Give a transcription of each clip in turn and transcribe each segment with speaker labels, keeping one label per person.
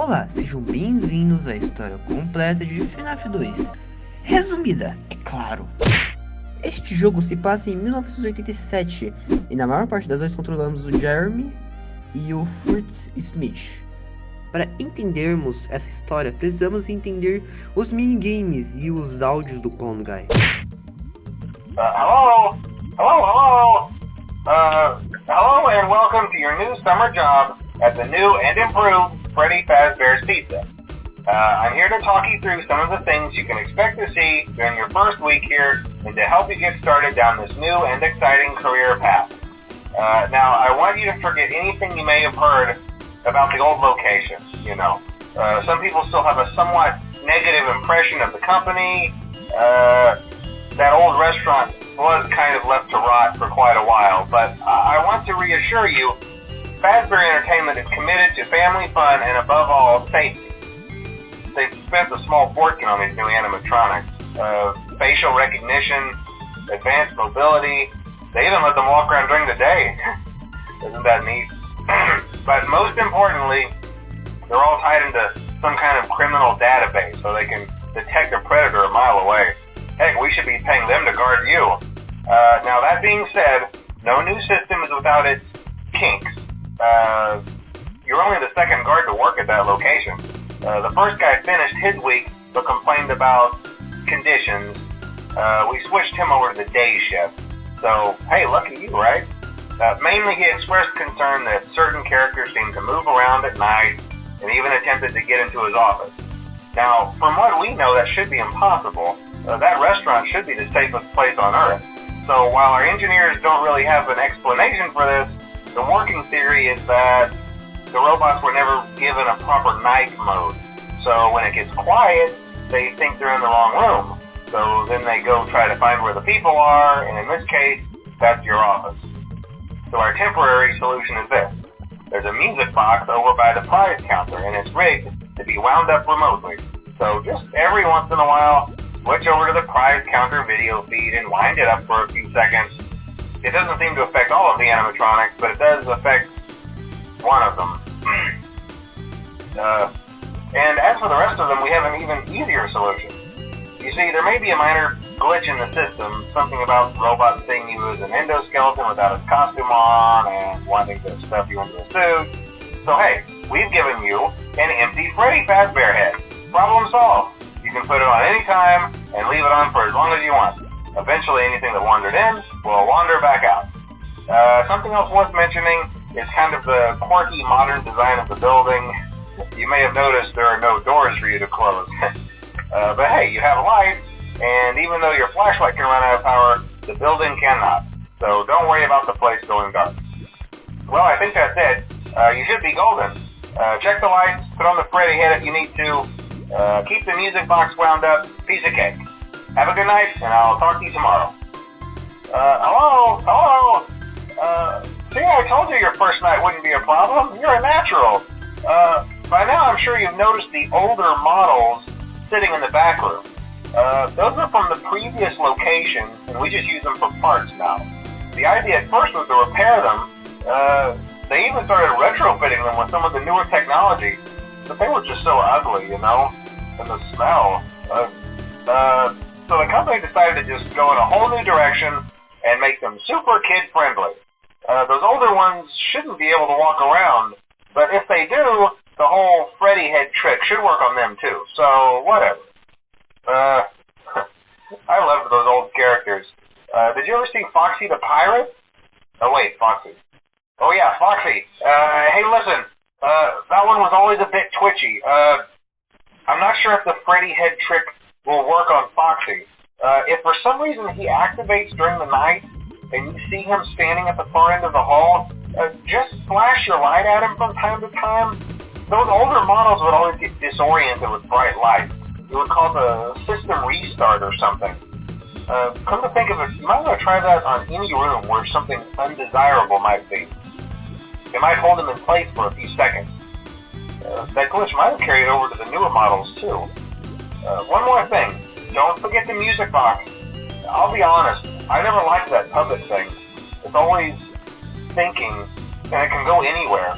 Speaker 1: Olá, sejam bem-vindos à história completa de Fnaf 2. Resumida, é claro. Este jogo se passa em 1987 e na maior parte das vezes controlamos o Jeremy e o Fritz Smith. Para entendermos essa história, precisamos entender os minigames e os áudios do Clone Guy.
Speaker 2: Hello? Hello and welcome to your new summer job at the new and improved Freddy Fazbear's Pizza. I'm here to talk you through some of the things you can expect to see during your first week here and to help you get started down this new and exciting career path. Now, I want you to forget anything you may have heard about the old locations, you know. Some people still have a somewhat negative impression of the company. That old restaurant was kind of left to rot for quite a while, but I want to reassure you, Fazbear Entertainment is committed to family fun and above all, safety. They've spent a small fortune on these new animatronics. Facial recognition, advanced mobility, they even let them walk around during the day. Isn't that neat? But most importantly, they're all tied into some kind of criminal database so they can detect a predator a mile away. Heck, we should be paying them to guard you. Now that being said, no new system is without its kinks. You're only the second guard to work at that location. The first guy finished his week but complained about conditions. We switched him over to the day shift. So, hey, lucky you, right? Mainly he expressed concern that certain characters seemed to move around at night and even attempted to get into his office. Now, from what we know, that should be impossible. That restaurant should be the safest place on Earth. So while our engineers don't really have an explanation for this, the working theory is that the robots were never given a proper night mode. So when it gets quiet, they think they're in the wrong room. So then they go try to find where the people are, and in this case, that's your office. So our temporary solution is this. There's a music box over by the prize counter, and it's rigged to be wound up remotely. So just every once in a while, switch over to the prize counter video feed and wind it up for a few seconds. It doesn't seem to affect all of the animatronics, but it does affect one of them. And as for the rest of them, we have an even easier solution. You see, there may be a minor glitch in the system, something about robots seeing you as an endoskeleton without its costume on and wanting to stuff you into a suit. So hey, we've given you an empty Freddy Fazbear head. Problem solved. You can put it on any time and leave it on for as long as you want. Eventually anything that wandered in will wander back out. Something else worth mentioning is kind of the quirky modern design of the building. You may have noticed there are no doors for you to close. But hey, you have lights, and even though your flashlight can run out of power, the building cannot. So don't worry about the place going dark. Well, I think that's it. You should be golden. Check the lights, put on the Freddy head if you need to. Keep the music box wound up. Piece of cake. Have a good night, and I'll talk to you tomorrow. Hello? See, I told you your first night wouldn't be a problem. You're a natural. By now, I'm sure you've noticed the older models sitting in the back room. Those are from the previous location, and we just use them for parts now. The idea at first was to repair them. They even started retrofitting them with some of the newer technology, but they were just so ugly, you know, and the smell. So the company decided to just go in a whole new direction and make them super kid-friendly. Those older ones shouldn't be able to walk around, but if they do, the whole Freddy head trick should work on them too, so whatever. I loved those old characters. Did you ever see Foxy the Pirate? Oh wait, Foxy. Oh yeah, Foxy. Hey listen, that one was always a bit twitchy. I'm not sure if the Freddy head trick will work on Foxy. If for some reason he activates during the night, and you see him standing at the far end of the hall, just flash your light at him from time to time. Those older models would always get disoriented with bright light. It would cause a system restart or something. Come to think of it, you might want to try that on any room where something undesirable might be. It might hold him in place for a few seconds. That glitch might have carried over to the newer models too. One more thing, don't forget the music box. I'll be honest, I never liked that puppet thing. It's always thinking, and it can go anywhere.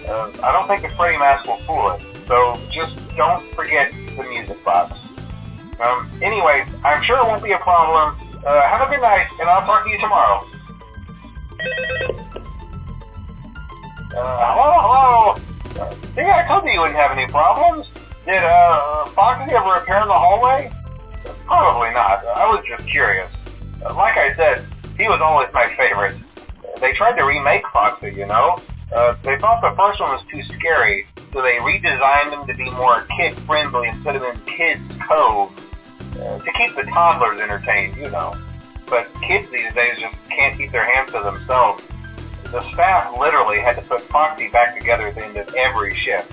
Speaker 2: I don't think the Freddy mask will fool it. So don't forget the music box. Anyways, I'm sure it won't be a problem. Have a good night, and I'll talk to you tomorrow. Hello? See, I told you wouldn't have any problems. Did, Foxy ever appear in the hallway? Probably not. I was just curious. Like I said, he was always my favorite. They tried to remake Foxy, you know? They thought the first one was too scary, so they redesigned him to be more kid-friendly and put him in Kids Cove. To keep the toddlers entertained, you know. But kids these days just can't keep their hands to themselves. The staff literally had to put Foxy back together at the end of every shift.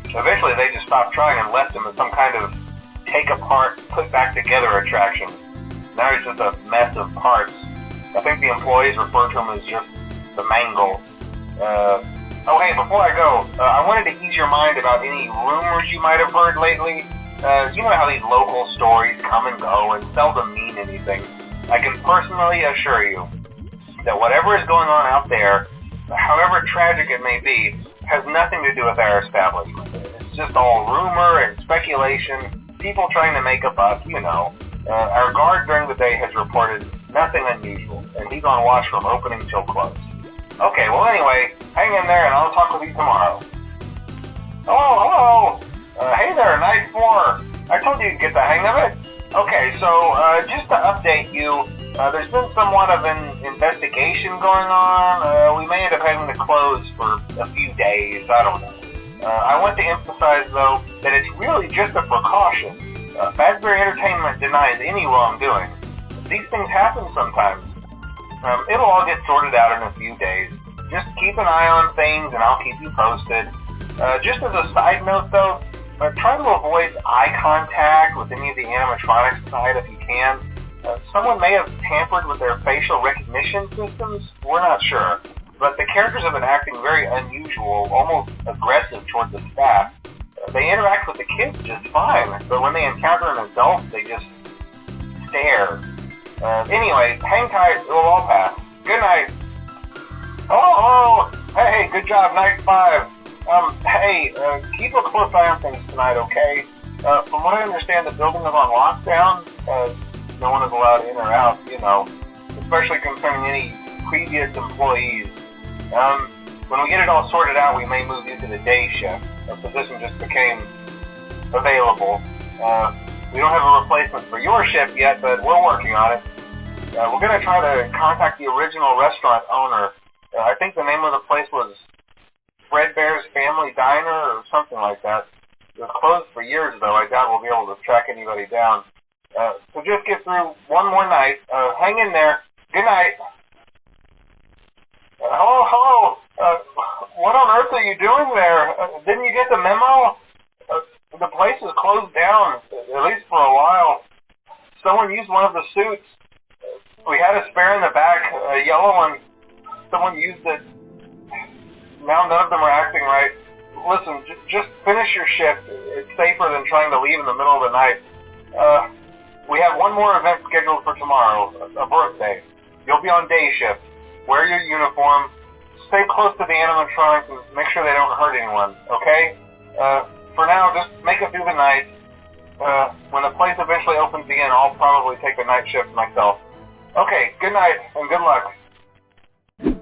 Speaker 2: Eventually they just stopped trying and left him as some kind of take apart, put back together attraction. Now he's just a mess of parts. I think the employees refer to him as just the mangle. Oh hey, before I go, I wanted to ease your mind about any rumors you might have heard lately. You know how these local stories come and go and seldom mean anything. I can personally assure you that whatever is going on out there, however tragic it may be, has nothing to do with our establishment. It's just all rumor and speculation, people trying to make a buck, you know. Our guard during the day has reported nothing unusual, and he's on watch from opening till close. Okay, well anyway, hang in there and I'll talk with you tomorrow. Hello! Hey there, Night 4. I told you to get the hang of it. Okay, so just to update you, there's been somewhat of an investigation going on. We may end up having to close for a few days, I don't know. I want to emphasize, though, that it's really just a precaution. Fazbear Entertainment denies any wrongdoing. These things happen sometimes. It'll all get sorted out in a few days. Just keep an eye on things and I'll keep you posted. Just as a side note, though, try to avoid eye contact with any of the animatronics tonight if you can. Someone may have tampered with their facial recognition systems. We're not sure. But the characters have been acting very unusual, almost aggressive towards the staff. They interact with the kids just fine, but when they encounter an adult, they just stare. Anyway, hang tight, it will all pass. Good night. Hello! Hey, good job, Night 5. Hey, keep a close eye on things tonight, okay? From what I understand, the building is on lockdown. No one is allowed in or out, you know, especially concerning any previous employees. When we get it all sorted out, we may move you to the day shift. A position just became available. We don't have a replacement for your shift yet, but we're working on it. We're going to try to contact the original restaurant owner. I think the name of the place was Fredbear's Family Diner or something like that. It was closed for years, though. I doubt we'll be able to track anybody down. So just get through one more night. Hang in there. Good night. Hello. What on earth are you doing there? Didn't you get the memo? The place is closed down, at least for a while. Someone used one of the suits. We had a spare in the back, a yellow one. Someone used it. Now none of them are acting right. Listen, just finish your shift. It's safer than trying to leave in the middle of the night. We have one more event scheduled for tomorrow, a birthday. You'll be on day shift. Wear your uniform. Stay close to the animatronics and make sure they don't hurt anyone, okay? For now, just make it through the night. When the place eventually opens again, I'll probably take a night shift myself. Okay, good night and good luck.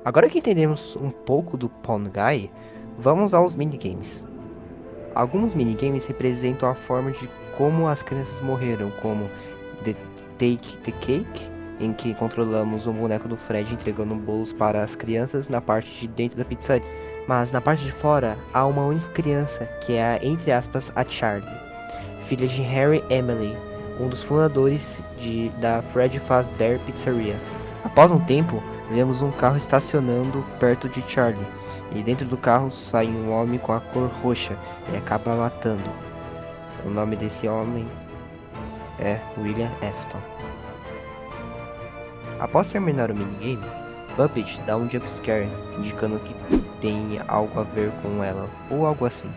Speaker 1: Agora que entendemos um pouco do Pawn Guy, vamos aos minigames. Alguns minigames representam a forma de como as crianças morreram, como The Take the Cake, em que controlamos um boneco do Fred entregando bolos para as crianças na parte de dentro da pizzaria. Mas na parte de fora, há uma única criança, que é, entre aspas, a Charlie, filha de Harry e Emily, um dos fundadores da Fred Fazbear Pizzeria. Após um tempo, vemos um carro estacionando perto de Charlie, e dentro do carro sai um homem com a cor roxa e acaba matando. O nome desse homem é William Afton. Após terminar o minigame, Puppet dá um jumpscare, indicando que tem algo a ver com ela, ou algo assim.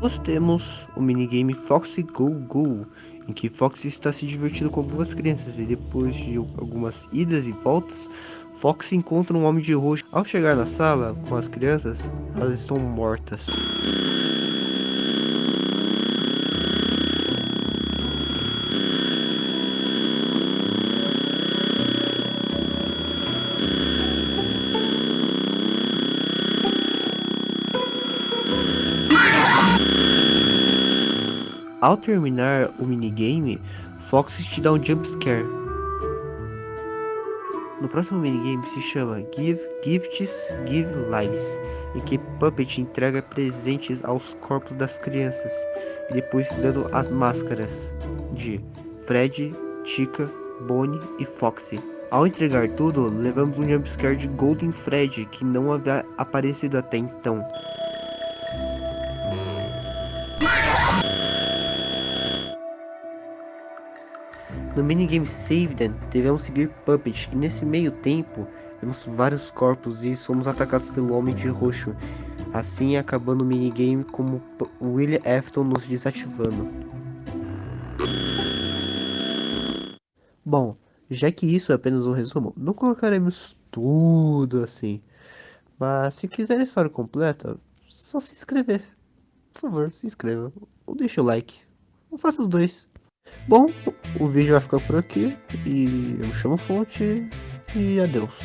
Speaker 1: Nós temos o minigame Foxy Go Go, em que Foxy está se divertindo com algumas crianças, e depois de algumas idas e voltas, Foxy encontra um homem de roxo. Ao chegar na sala com as crianças, elas estão mortas. Ao terminar o minigame, Fox te dá um jumpscare. No próximo minigame se chama Give Gifts, Give Lives, em que Puppet entrega presentes aos corpos das crianças e depois dando as máscaras de Fred, Chica, Bonnie e Foxy. Ao entregar tudo, levamos um jumpscare de Golden Fred que não havia aparecido até então. No minigame Save Them, devemos seguir Puppet e nesse meio tempo, vemos vários corpos e somos atacados pelo Homem de Roxo, assim acabando o minigame como William Afton nos desativando. Bom, já que isso é apenas um resumo, não colocaremos tudo assim, mas se quiser a história completa, só se inscrever. Por favor, se inscreva, ou deixa o like, ou faça os dois. Bom, o vídeo vai ficar por aqui, e eu me chamo Fonte, e adeus.